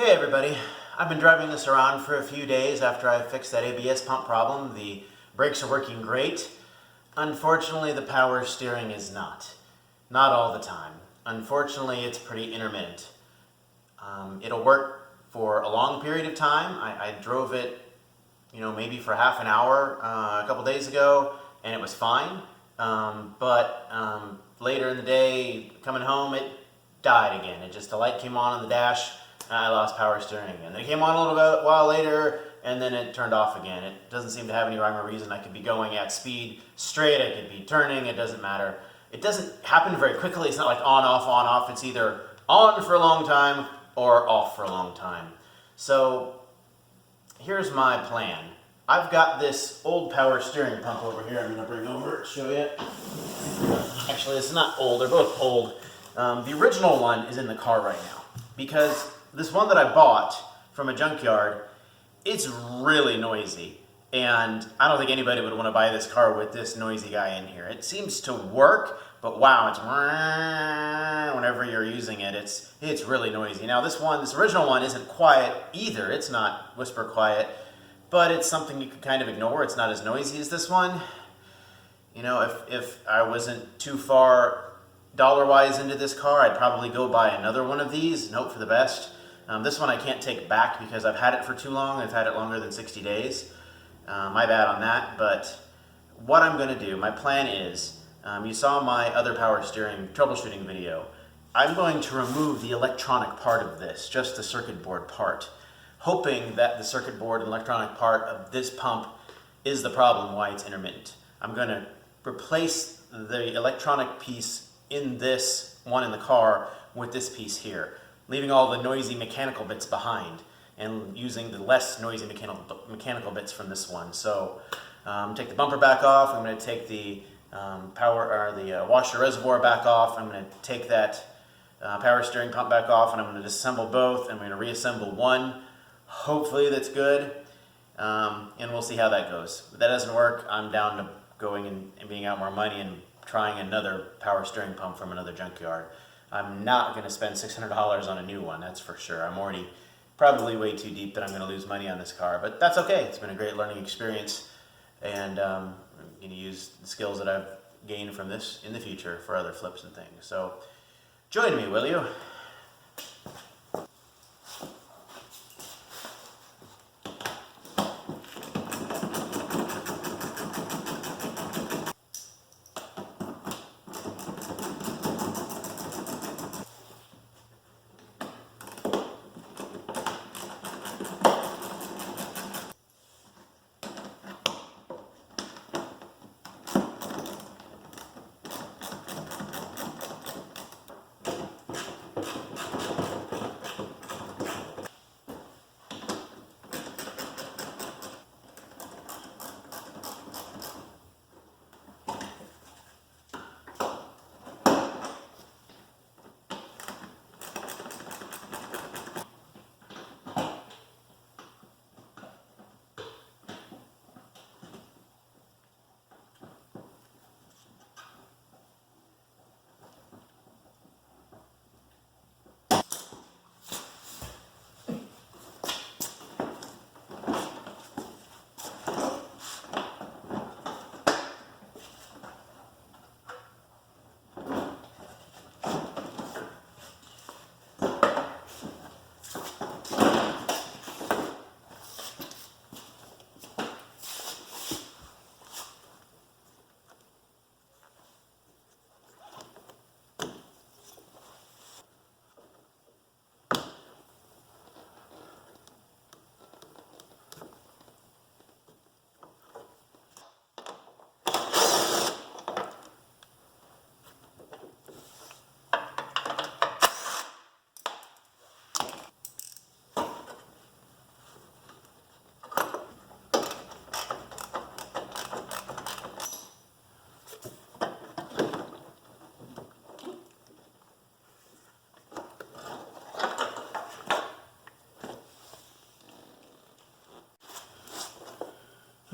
Hey everybody, I've been driving this around for a few days after I fixed that ABS pump problem. The brakes are working great. Unfortunately, the power steering is not. Not all the time. Unfortunately, it's pretty intermittent. It'll work for a long period of time. I drove it, maybe for half an hour a couple days ago, and it was fine. But later in the day, coming home, it died again. The light came on the dash. I lost power steering again. Then it came on a little bit while later, and then it turned off again. It doesn't seem to have any rhyme or reason. I could be going at speed straight, I could be turning, it doesn't matter. It doesn't happen very quickly. It's not like on, off, on, off. It's either on for a long time or off for a long time. So here's my plan. I've got this old power steering pump over here. I'm going to bring over, show you. Actually, it's not old. They're both old. The original one is in the car right now because this one that I bought from a junkyard, it's really noisy. And I don't think anybody would want to buy this car with this noisy guy in here. It seems to work, but wow, it's whenever you're using it, it's really noisy. Now this original one isn't quiet either. It's not whisper quiet, but it's something you can kind of ignore. It's not as noisy as this one. If I wasn't too far dollar-wise into this car, I'd probably go buy another one of these and hope for the best. This one I can't take back because I've had it for too long. I've had it longer than 60 days. My bad on that, but what I'm going to do, my plan is, you saw my other power steering troubleshooting video. I'm going to remove the electronic part of this, just the circuit board part, hoping that the circuit board and electronic part of this pump is the problem why it's intermittent. I'm going to replace the electronic piece in this one in the car with this piece here, leaving all the noisy mechanical bits behind and using the less noisy mechanical bits from this one. So take the bumper back off. I'm going to take the washer reservoir back off. I'm going to take that power steering pump back off, and I'm going to disassemble both. I'm going to reassemble one. Hopefully that's good, and we'll see how that goes. If that doesn't work, I'm down to going and being out more money and trying another power steering pump from another junkyard. I'm not going to spend $600 on a new one, that's for sure. I'm already probably way too deep that I'm going to lose money on this car, but that's okay. It's been a great learning experience, and I'm going to use the skills that I've gained from this in the future for other flips and things. So join me, will you?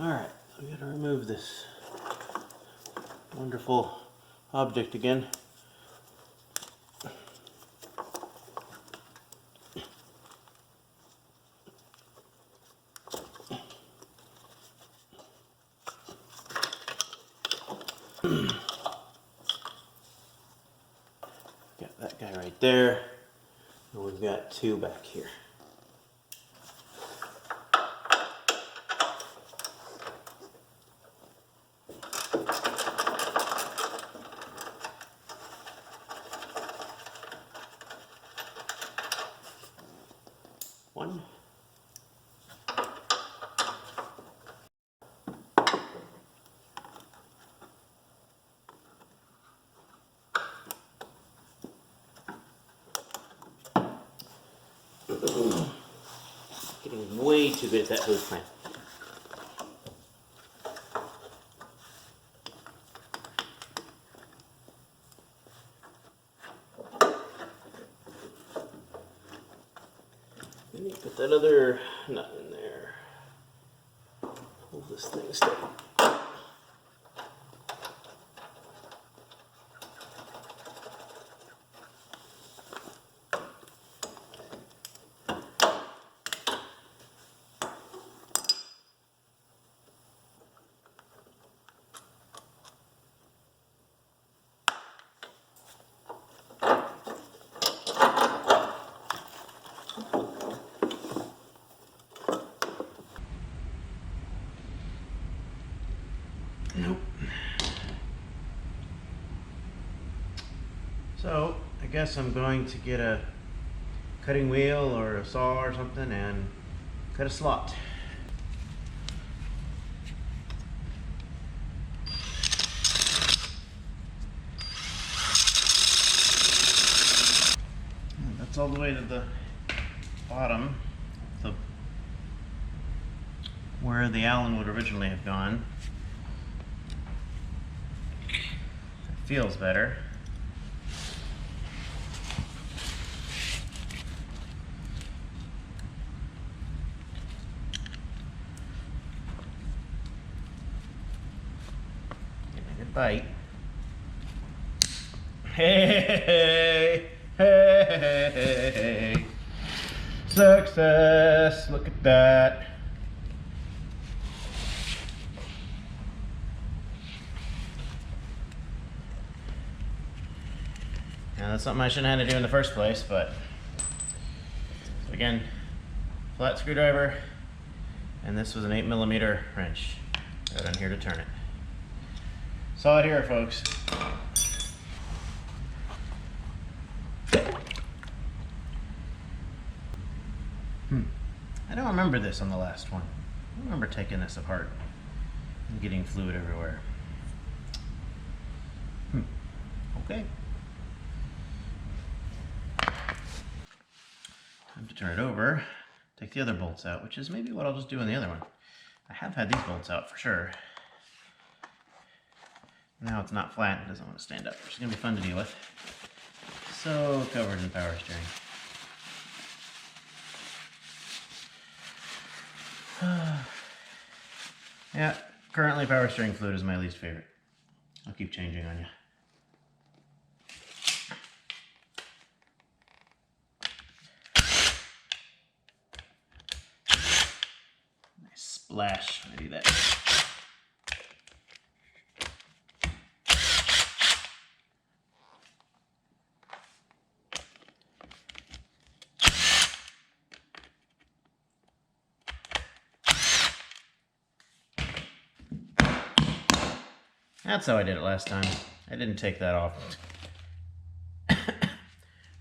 Alright, so we got to remove this wonderful object again. Got that guy right there, and we've got two back here. One. Getting way too good at that hose clamp. Then you put that other nut in there. Hold this thing steady. Nope. So, I guess I'm going to get a cutting wheel or a saw or something and cut a slot. And that's all the way to the bottom, where the Allen would originally have gone. It feels better. Getting a good bite. Hey, hey, hey, success! Look at that. Now that's something I shouldn't have had to do in the first place, but again, flat screwdriver, and this was an 8mm wrench. Right on here to turn it. Saw it here, folks. I don't remember this on the last one. I don't remember taking this apart and getting fluid everywhere. Okay. Time to turn it over, take the other bolts out, which is maybe what I'll just do on the other one. I have had these bolts out for sure. Now it's not flat and it doesn't want to stand up, which is going to be fun to deal with. So covered in power steering. Yeah, currently power steering fluid is my least favorite. I'll keep changing on you. Nice splash, maybe that. That's how I did it last time. I didn't take that off.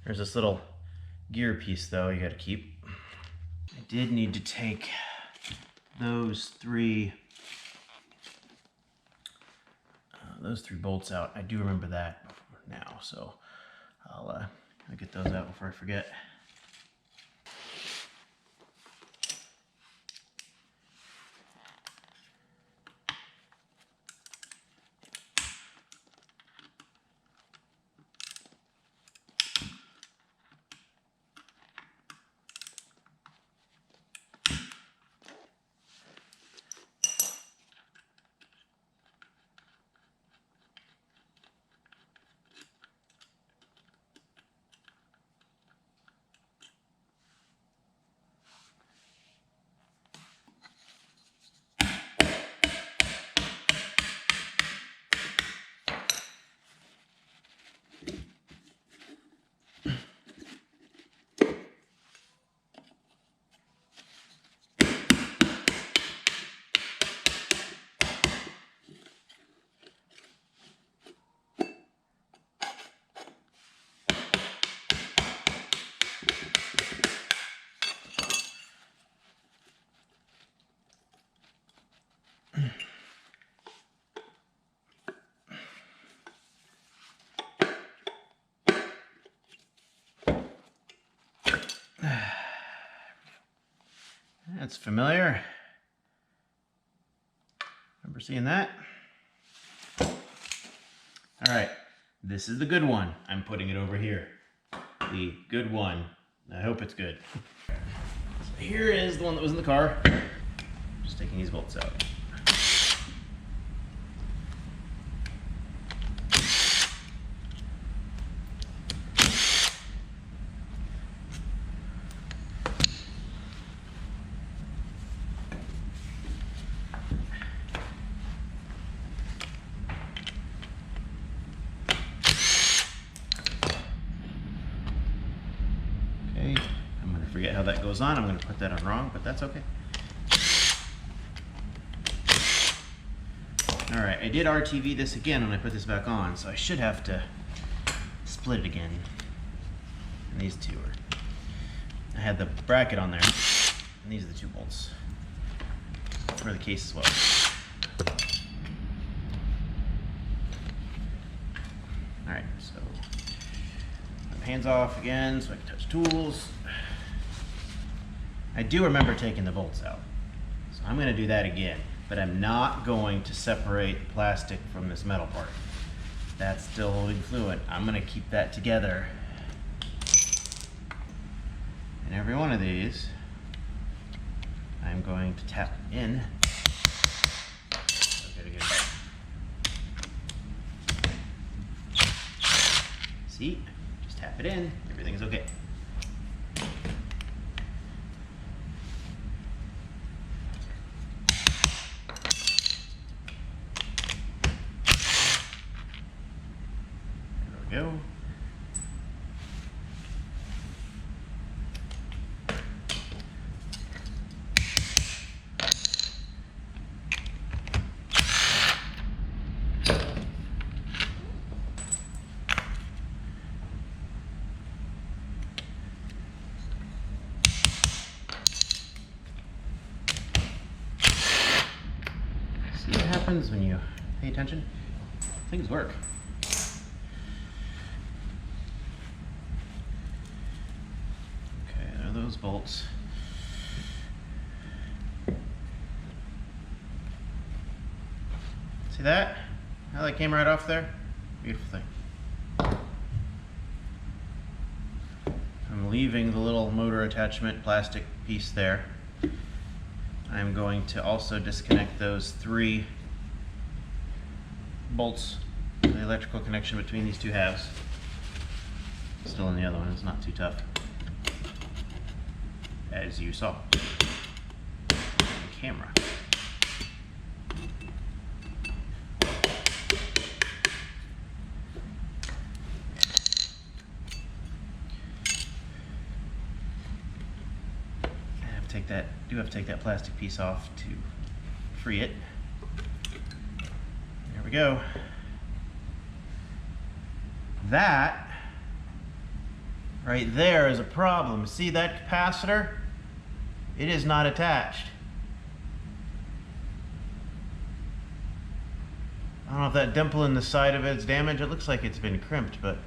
There's this little gear piece though you gotta keep. I did need to take those three bolts out. I do remember that now, so I'll get those out before I forget. That's familiar. Remember seeing that? All right, this is the good one. I'm putting it over here. The good one. I hope it's good. So here is the one that was in the car. Just taking these bolts out. I'm going to forget how that goes on. I'm going to put that on wrong, but that's okay. All right, I did RTV this again when I put this back on, so I should have to split it again. And these two are, I had the bracket on there, and these are the two bolts for the case as well. All right, so hands off again so I can touch tools. I do remember taking the bolts out, so I'm going to do that again, but I'm not going to separate the plastic from this metal part. That's still holding fluid. I'm going to keep that together. And every one of these, I'm going to tap in. Okay, to get it back. See? Tap it in, everything is okay. There we go. Happens when you pay attention. Things work. Okay, there are those bolts. See that? How that came right off there? Beautiful thing. I'm leaving the little motor attachment plastic piece there. I'm going to also disconnect those 3 bolts, the electrical connection between these 2 halves. Still in the other one, it's not too tough, as you saw. The camera. I have to take that plastic piece off to free it. There we go. That right there is a problem. See that capacitor? It is not attached. I don't know if that dimple in the side of it's damaged. It looks like it's been crimped, but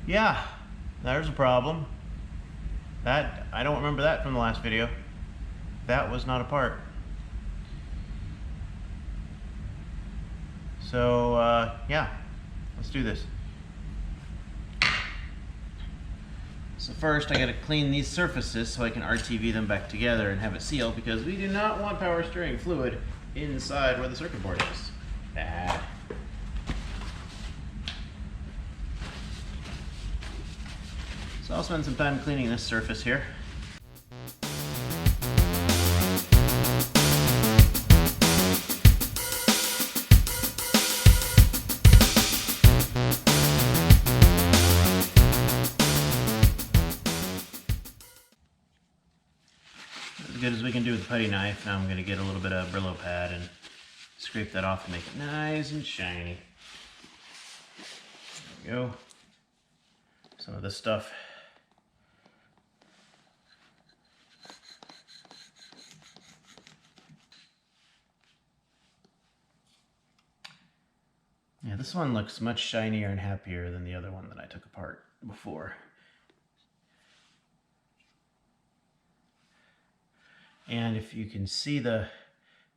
yeah, there's a problem. That, I don't remember that from the last video. That was not a part. So yeah, let's do this. So first I gotta clean these surfaces so I can RTV them back together and have it sealed, because we do not want power steering fluid inside where the circuit board is. Bad. So I'll spend some time cleaning this surface here. As good as we can do with the putty knife. Now I'm going to get a little bit of Brillo pad and scrape that off and make it nice and shiny. There we go. Some of this stuff. Yeah, this one looks much shinier and happier than the other one that I took apart before. And if you can see the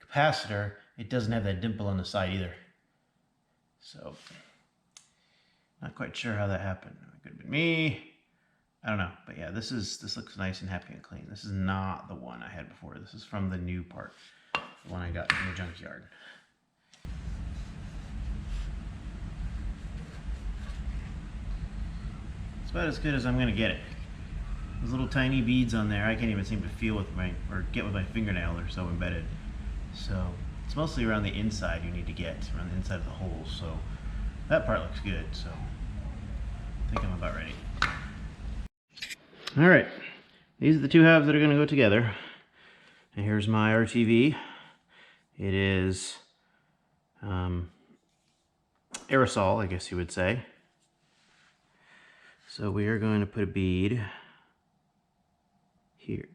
capacitor, it doesn't have that dimple on the side either. So, not quite sure how that happened. It could have been me. I don't know. But yeah, this looks nice and happy and clean. This is not the one I had before. This is from the new part. The one I got from the junkyard. It's about as good as I'm going to get it. Those little tiny beads on there, I can't even seem to feel with or get with my fingernail. They're so embedded. So it's mostly around the inside you need to get, around the inside of the holes. So that part looks good. So I think I'm about ready. All right, these are the two halves that are going to go together. And here's my RTV. It is aerosol, I guess you would say. So we are going to put a bead here.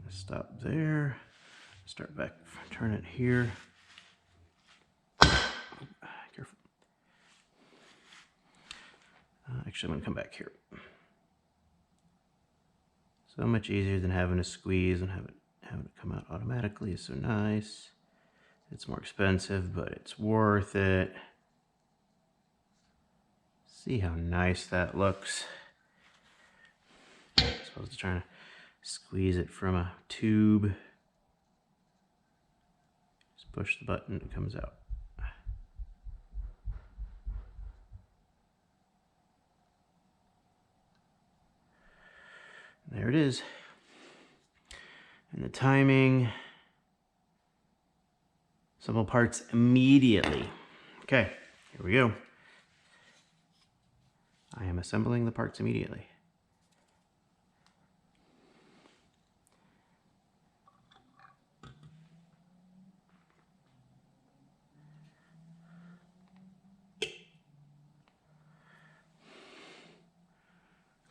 Stop there. Start back, turn it here. Careful. Actually, I'm going to come back here. So much easier than having to squeeze and having it come out automatically is so nice. It's more expensive, but it's worth it. See how nice that looks. As opposed to trying to squeeze it from a tube. Just push the button, it comes out. There it is. And the timing. Assemble parts immediately. Okay, here we go. I am assembling the parts immediately.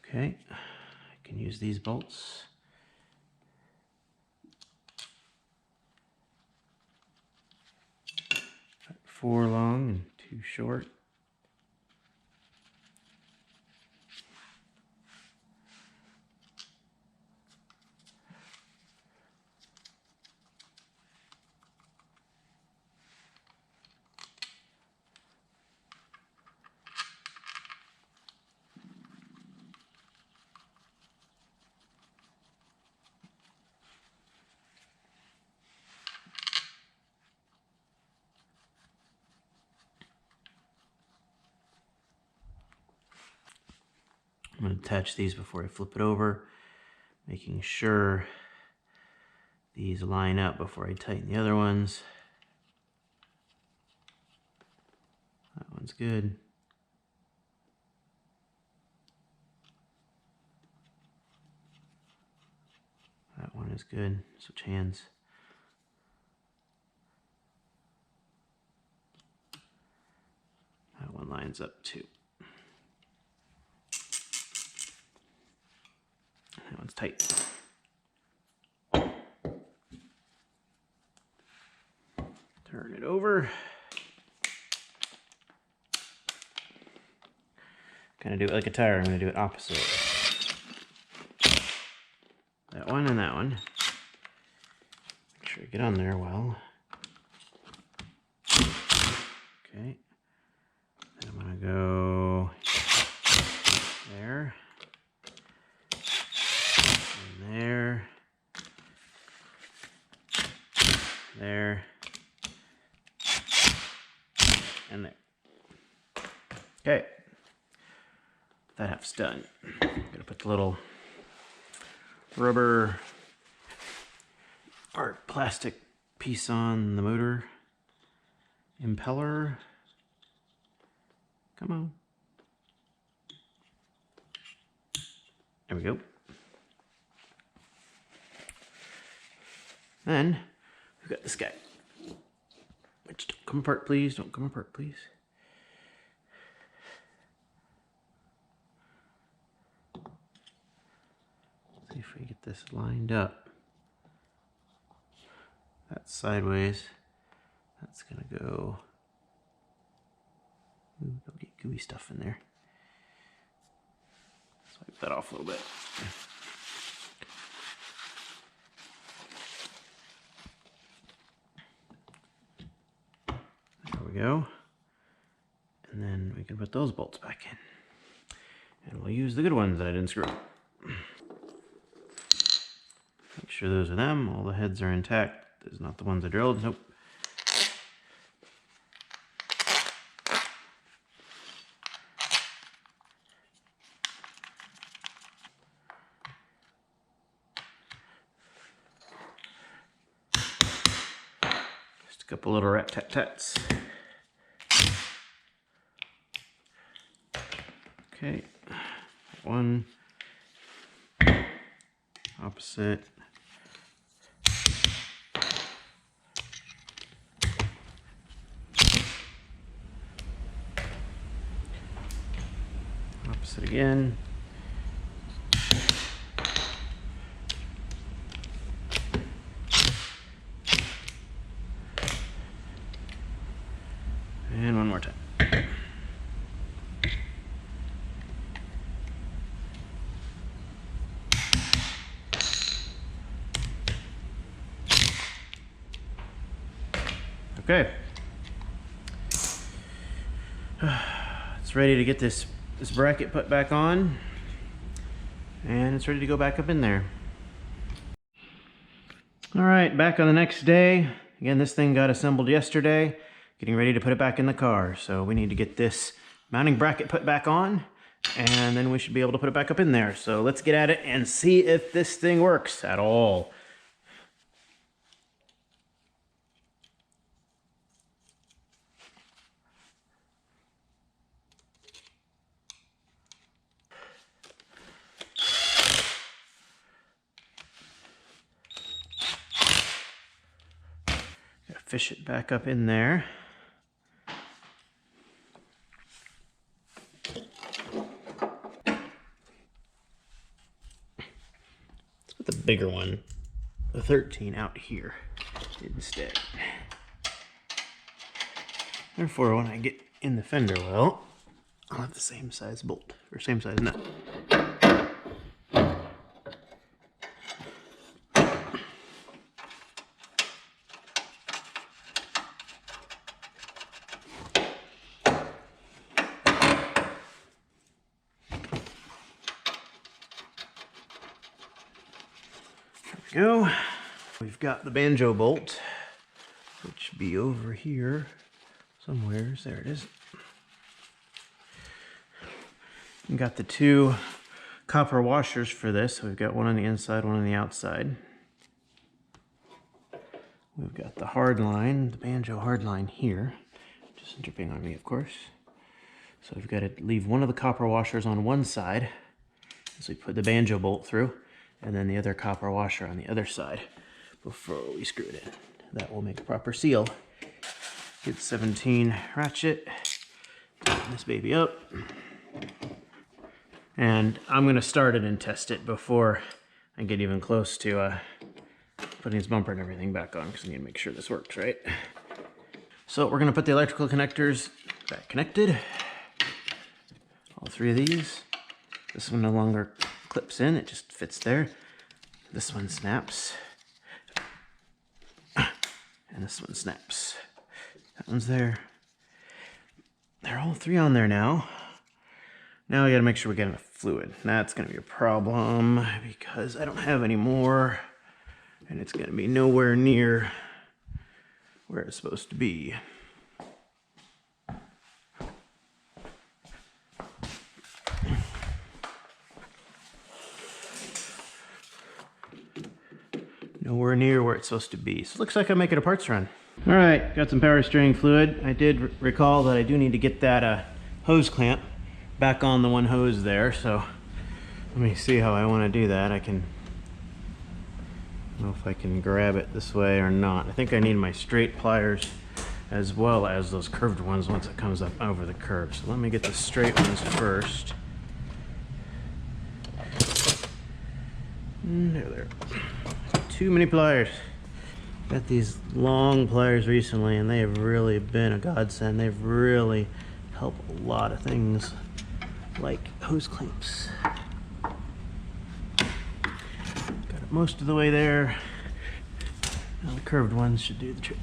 Okay, I can use these bolts. 4 long and 2 short. I'm going to attach these before I flip it over, making sure these line up before I tighten the other ones. That one's good. That one is good. Switch hands. That one lines up too. That one's tight. Turn it over. Kind of do it like a tire. I'm going to do it opposite. That one and that one. Make sure you get on there well. Okay. Then I'm going to go there. And there. There. And there. Okay. That half's done. I'm going to put the little rubber or plastic piece on the motor impeller. Come on. There we go. Then we've got this guy. Which don't come apart, please. Don't come apart, please. See if we get this lined up. That's sideways. That's gonna go. Ooh, don't get gooey stuff in there. Swipe that off a little bit. There we go. And then we can put those bolts back in. And we'll use the good ones that I didn't screw up. Make sure those are them. All the heads are intact. Those are not the ones I drilled. Nope. Just a couple little rat-tat-tats. Okay. One. Opposite. Opposite again. And one more time. Okay. It's ready to get this bracket put back on, and it's ready to go back up in there. All right, back on the next day. Again, this thing got assembled yesterday, getting ready to put it back in the car. So we need to get this mounting bracket put back on, and then we should be able to put it back up in there. So let's get at it and see if this thing works at all. Fish it back up in there. Let's put the bigger one, the 13, out here instead. Therefore, when I get in the fender well, I'll have the same size bolt, or same size nut. Go. We've got the banjo bolt, which should be over here somewhere. There it is. We've got the two copper washers for this. So we've got one on the inside, one on the outside. We've got the hard line, the banjo hard line here, just dripping on me, of course. So we've got to leave one of the copper washers on one side as we put the banjo bolt through, and then the other copper washer on the other side before we screw it in. That will make a proper seal. Get 17 ratchet, tighten this baby up, and I'm going to start it and test it before I get even close to putting his bumper and everything back on, because I need to make sure this works right. So we're going to put the electrical connectors back connected. All three of these. This one no longer clips in, it just fits there. This one snaps. And this one snaps. That one's there. They're all three on there now. Now we gotta make sure we get enough fluid. That's gonna be a problem because I don't have any more, and it's gonna be nowhere near where it's supposed to be. Nowhere near where it's supposed to be. So it looks like I'm making a parts run. All right, got some power steering fluid. I did recall that I do need to get that hose clamp back on the one hose there. So let me see how I want to do that. I don't know if I can grab it this way or not. I think I need my straight pliers as well as those curved ones once it comes up over the curve. So let me get the straight ones first. There. Too many pliers. Got these long pliers recently, and they have really been a godsend. They've really helped a lot of things, like hose clamps. Got it most of the way there. Now the curved ones should do the trick.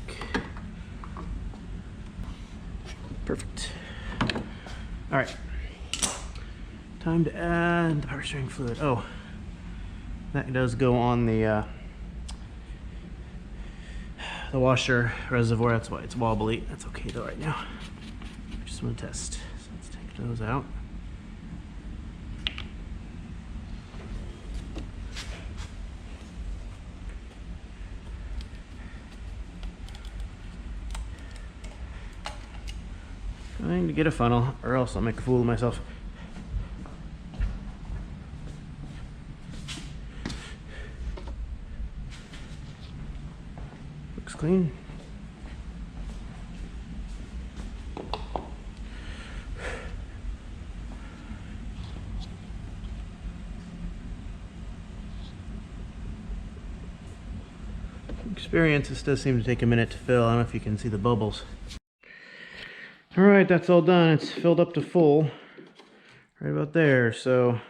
Perfect. All right. Time to add the power steering fluid. Oh, that does go on the washer reservoir. That's why it's wobbly. That's okay though right now. Just want to test. So let's take those out. Trying to get a funnel, or else I'll make a fool of myself. Looks clean. Experience, this does seem to take a minute to fill. I don't know if you can see the bubbles. All right, that's all done. It's filled up to full, right about there. So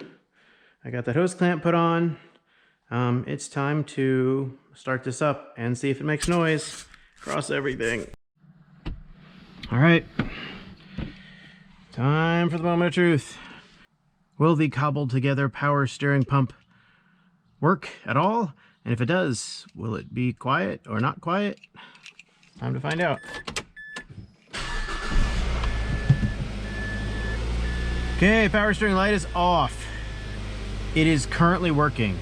I got that hose clamp put on. It's time to start this up and see if it makes noise across everything. All right, time for the moment of truth. Will the cobbled together power steering pump work at all? And if it does, will it be quiet or not quiet? Time to find out. Okay, power steering light is off. It is currently working.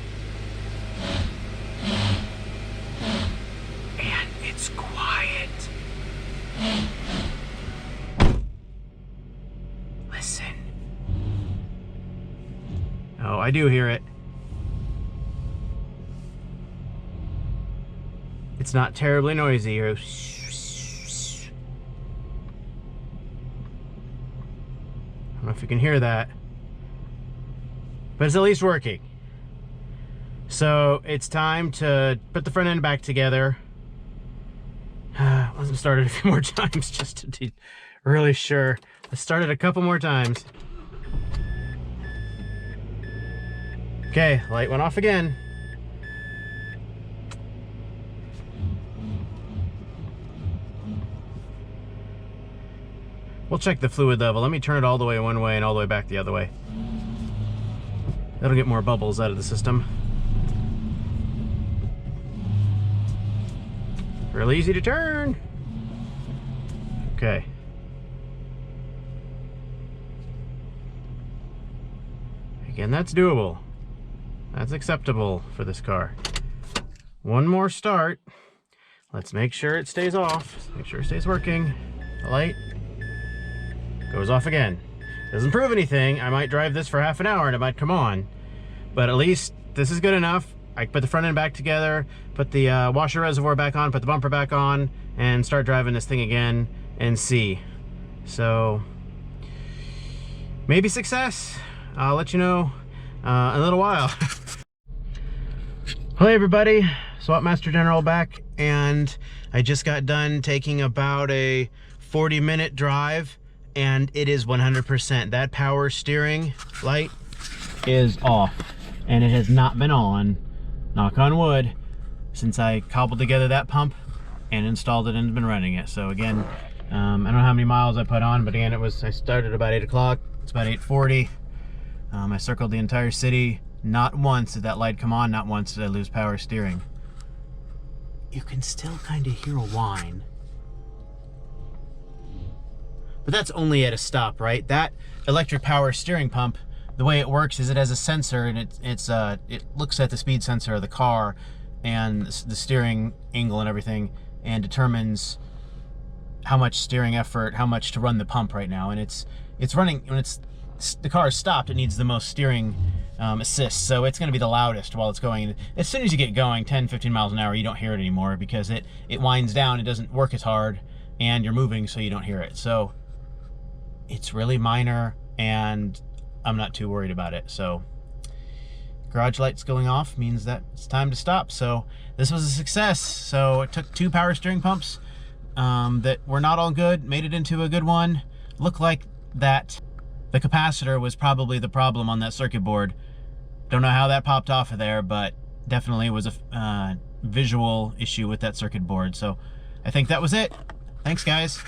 And it's quiet. Listen. Oh, I do hear it. It's not terribly noisy. I don't know if you can hear that, but it's at least working. So it's time to put the front end back together. Let's start it a few more times just to be really sure. Let's start it a couple more times. Okay, light went off again. We'll check the fluid level. Let me turn it all the way one way and all the way back the other way. That'll get more bubbles out of the system. Real easy to turn. Okay. Again, that's doable. That's acceptable for this car. One more start. Let's make sure it stays off. Make sure it stays working. The light goes off again. Doesn't prove anything. I might drive this for half an hour and it might come on, but at least this is good enough. I put the front end back together, put the washer reservoir back on, put the bumper back on, and start driving this thing again and see. So maybe success. I'll let you know in a little while. Hey everybody, Swap Master General back, and I just got done taking about a 40-minute drive, and it is 100%. That power steering light is off, and it has not been on, knock on wood, since I cobbled together that pump and installed it and has been running it. So again, I don't know how many miles I put on, but again, I started about 8 o'clock. It's about 8:40. I circled the entire city. Not once did that light come on, not once did I lose power steering. You can still kind of hear a whine. But that's only at a stop, right? That electric power steering pump, the way it works is it has a sensor, and it looks at the speed sensor of the car and the steering angle and everything, and determines how much steering effort, how much to run the pump right now. And it's running, when the car is stopped, it needs the most steering assist, so it's going to be the loudest while it's going. As soon as you get going 10-15 miles an hour, you don't hear it anymore because it winds down, it doesn't work as hard, and you're moving, so you don't hear it. So it's really minor, and I'm not too worried about it. So garage lights going off means that it's time to stop. So this was a success. So it took 2 power steering pumps that were not all good, made it into a good one. Looked like that the capacitor was probably the problem on that circuit board. Don't know how that popped off of there, but definitely was a visual issue with that circuit board. So I think that was it. Thanks, guys.